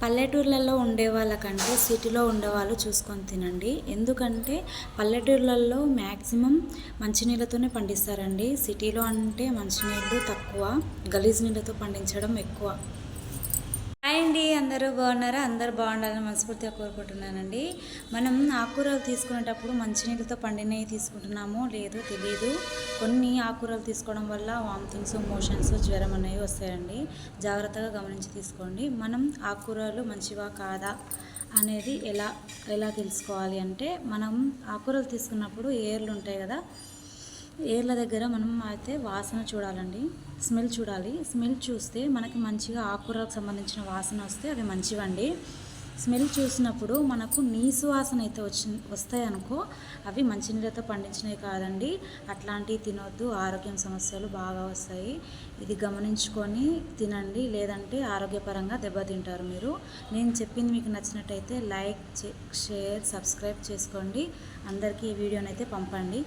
పల్లెటూర్లలో ఉండే వాళ్ళకంటే సిటీలో ఉండేవాళ్ళు చూసుకొని తినండి. ఎందుకంటే పల్లెటూర్లలో మ్యాక్సిమం మంచినీళ్ళతోనే పండిస్తారండి. సిటీలో అంటే మంచినీళ్ళు తక్కువ, గలీజ్ నీళ్ళతో పండించడం ఎక్కువ. హాయ్ అండి, అందరూ బాగున్నారా? అందరూ బాగుండాలని మనస్ఫూర్తిగా కోరుకుంటున్నానండి. మనం ఆకుకూరలు తీసుకునేటప్పుడు మంచినీళ్ళతో పండినవి తీసుకుంటున్నామో లేదో తెలియదు. కొన్ని ఆకుకూరలు తీసుకోవడం వల్ల వామిటింగ్స్, మోషన్స్, జ్వరం అనేవి వస్తాయండి. జాగ్రత్తగా గమనించి తీసుకోండి. మనం ఆకుకూరలు మంచివా కాదా అనేది ఎలా తెలుసుకోవాలి అంటే, మనం ఆకుకూరలు తీసుకున్నప్పుడు ఏర్లు ఉంటాయి కదా, ఏర్ల దగ్గర మనం అయితే వాసన చూడాలండి, స్మెల్ చూడాలి. స్మెల్ చూస్తే మనకి మంచిగా ఆకుకూరకు సంబంధించిన వాసన వస్తే అవి మంచివండి. స్మెల్ చూసినప్పుడు మనకు నీసు వాసన అయితే వస్తాయి అనుకో, అవి మంచినీళ్ళతో పండించినవి కాదండి. అట్లాంటివి తినొద్దు, ఆరోగ్యం సమస్యలు బాగా వస్తాయి. ఇది గమనించుకొని తినండి, లేదంటే ఆరోగ్యపరంగా దెబ్బతింటారు మీరు. నేను చెప్పింది మీకు నచ్చినట్టయితే లైక్, షేర్, సబ్స్క్రైబ్ చేసుకోండి. అందరికీ ఈ వీడియోనైతే పంపండి.